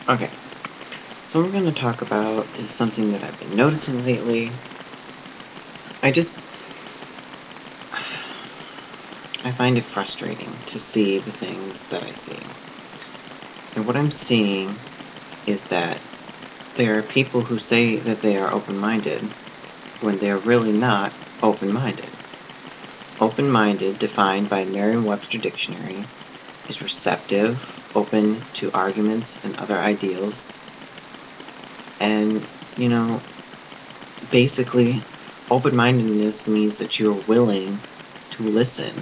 Okay, so what we're going to talk about is something that I've been noticing lately. I find it frustrating to see the things that I see. And what I'm seeing is that there are people who say that they are open-minded when they're really not open-minded. Open-minded, defined by Merriam-Webster Dictionary, is receptive, open to arguments and other ideals, and, basically, open-mindedness means that you're willing to listen,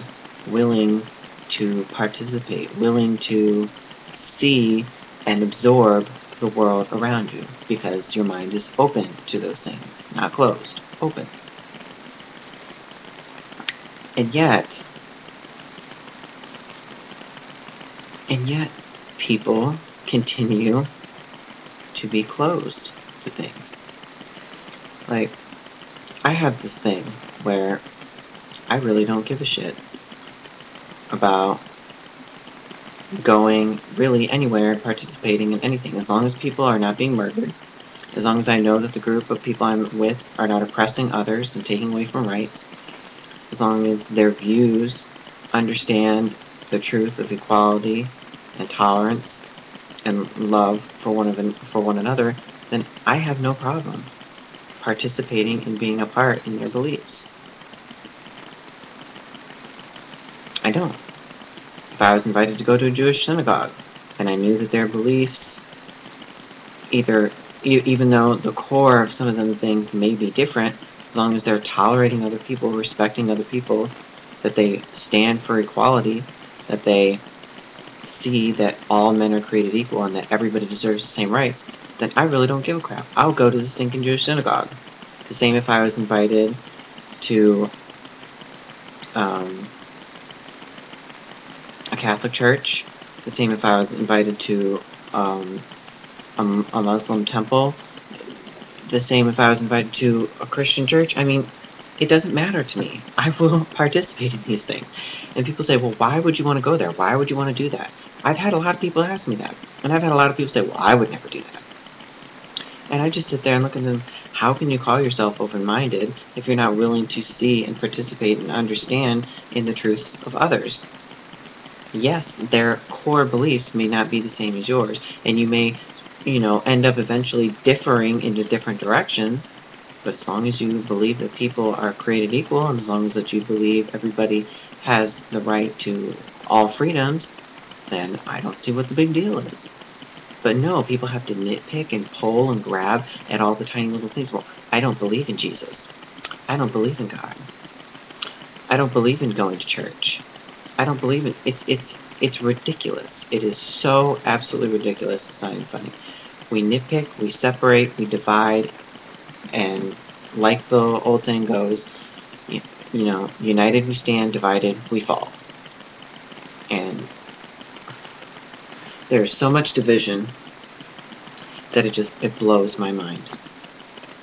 willing to participate, willing to see and absorb the world around you, because your mind is open to those things, not closed, open. And yet, people continue to be closed to things. Like, I have this thing where I really don't give a shit about going really anywhere and participating in anything, as long as people are not being murdered, as long as I know that the group of people I'm with are not oppressing others and taking away from rights, as long as their views understand the truth of equality and tolerance and love for one another, then I have no problem participating and being a part in their beliefs. I don't. If I was invited to go to a Jewish synagogue and I knew that their beliefs, even though the core of some of them things may be different, as long as they're tolerating other people, respecting other people, that they stand for equality, that they see that all men are created equal and that everybody deserves the same rights, then I really don't give a crap. I'll go to the stinking Jewish synagogue. The same if I was invited to a Catholic church. The same if I was invited to a Muslim temple. The same if I was invited to a Christian church. I mean, it doesn't matter to me. I will participate in these things. And people say, well, why would you want to go there? Why would you want to do that? I've had a lot of people ask me that. And I've had a lot of people say, well, I would never do that. And I just sit there and look at them, how can you call yourself open-minded if you're not willing to see and participate and understand in the truths of others? Yes, their core beliefs may not be the same as yours, and you may, end up eventually differing into different directions, but as long as you believe that people are created equal, and as long as that you believe everybody has the right to all freedoms, then I don't see what the big deal is. But no, people have to nitpick and pull and grab at all the tiny little things. Well, I don't believe in Jesus. I don't believe in God. I don't believe in going to church. I don't believe in it's ridiculous. It is so absolutely ridiculous. It's not even funny. We nitpick, we separate, we divide, and like the old saying goes, united we stand, divided we fall. And there's so much division that it blows my mind.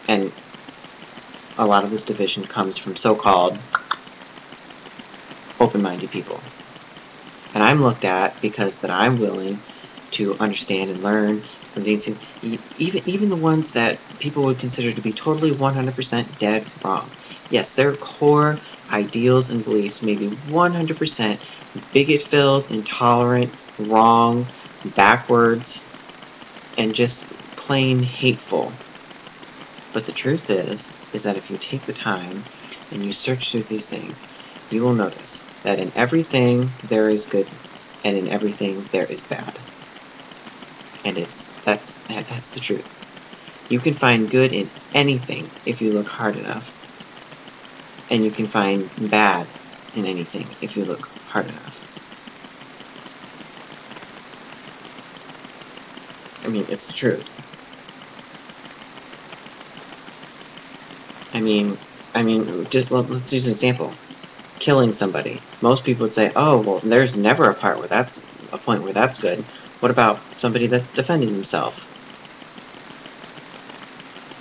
And a lot of this division comes from so-called open-minded people. And I'm looked at because that I'm willing to understand and learn from these, even the ones that people would consider to be totally 100% dead wrong. Yes, their core ideals and beliefs may be 100% bigot-filled, intolerant, wrong, backwards, and just plain hateful. But the truth is that if you take the time and you search through these things, you will notice that in everything there is good, and in everything there is bad. And that's the truth. You can find good in anything if you look hard enough, and you can find bad in anything if you look hard enough. I mean, it's the truth. I mean, let's use an example. Killing somebody. Most people would say, oh, well, there's never a point where that's good. What about somebody that's defending themselves?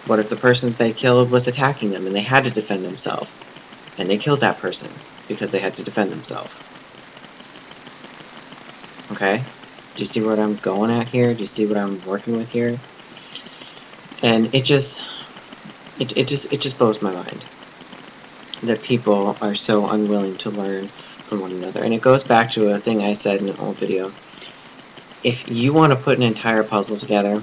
What if the person they killed was attacking them and they had to defend themselves? And they killed that person because they had to defend themselves. Okay? Do you see what I'm going at here? Do you see what I'm working with here? And it just blows my mind that people are so unwilling to learn from one another. And it goes back to a thing I said in an old video. If you want to put an entire puzzle together,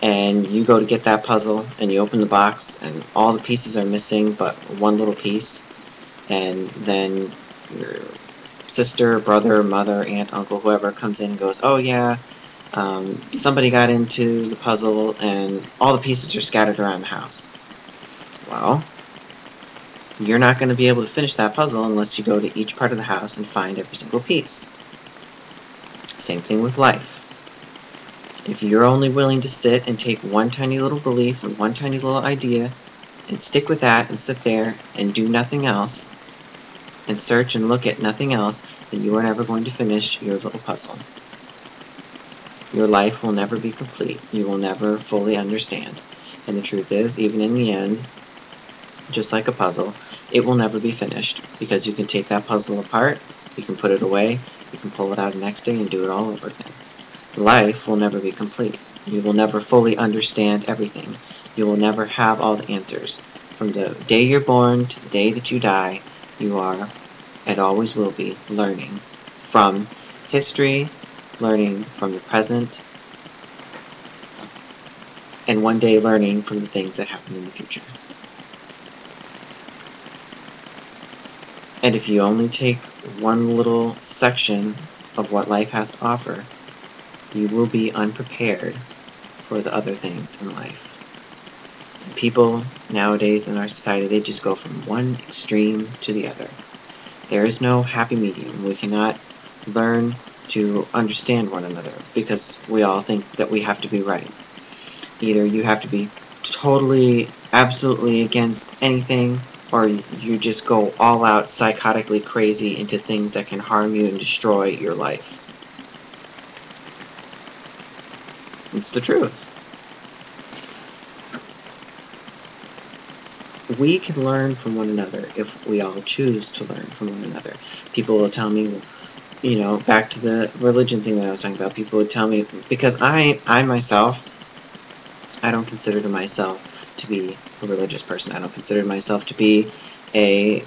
and you go to get that puzzle, and you open the box, and all the pieces are missing but one little piece, and then your sister, brother, mother, aunt, uncle, whoever comes in and goes, oh yeah, somebody got into the puzzle and all the pieces are scattered around the house. Well, you're not going to be able to finish that puzzle unless you go to each part of the house and find every single piece. Same thing with life. If you're only willing to sit and take one tiny little belief and one tiny little idea and stick with that and sit there and do nothing else and search and look at nothing else, then you are never going to finish your little puzzle. Your life will never be complete. You will never fully understand. And the truth is, even in the end, just like a puzzle, it will never be finished, because you can take that puzzle apart, you can put it away, you can pull it out the next day and do it all over again. Life will never be complete. You will never fully understand everything. You will never have all the answers. From the day you're born to the day that you die, you are, and always will be, learning from history, learning from the present, and one day learning from the things that happen in the future. And if you only take one little section of what life has to offer, you will be unprepared for the other things in life. And people nowadays in our society, they just go from one extreme to the other. There is no happy medium. We cannot learn to understand one another because we all think that we have to be right. Either you have to be totally, absolutely against anything, or you just go all out psychotically crazy into things that can harm you and destroy your life. It's the truth. We can learn from one another if we all choose to learn from one another. People will tell me, you know, back to the religion thing that I was talking about, people would tell me, because I myself, I don't consider myself to be a religious person. I don't consider myself to be a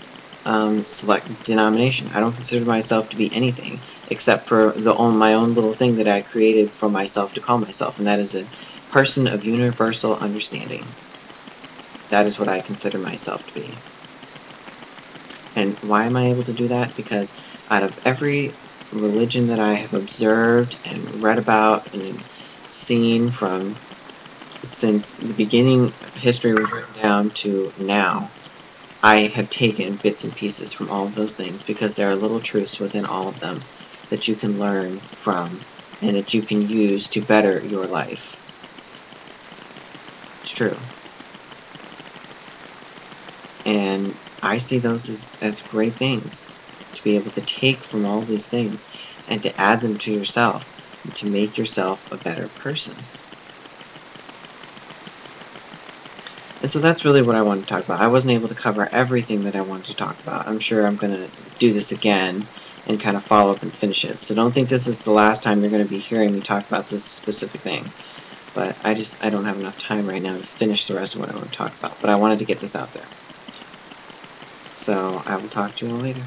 select denomination. I don't consider myself to be anything except for my own little thing that I created for myself to call myself, and that is a person of universal understanding. That is what I consider myself to be. And why am I able to do that? Because out of every religion that I have observed and read about and seen from since the beginning history was written down to now, I have taken bits and pieces from all of those things because there are little truths within all of them that you can learn from and that you can use to better your life. It's true. And I see those as great things, to be able to take from all these things and to add them to yourself and to make yourself a better person. And so that's really what I wanted to talk about. I wasn't able to cover everything that I wanted to talk about. I'm sure I'm going to do this again and kind of follow up and finish it. So don't think this is the last time you're going to be hearing me talk about this specific thing. But I don't have enough time right now to finish the rest of what I want to talk about. But I wanted to get this out there. So I will talk to you all later.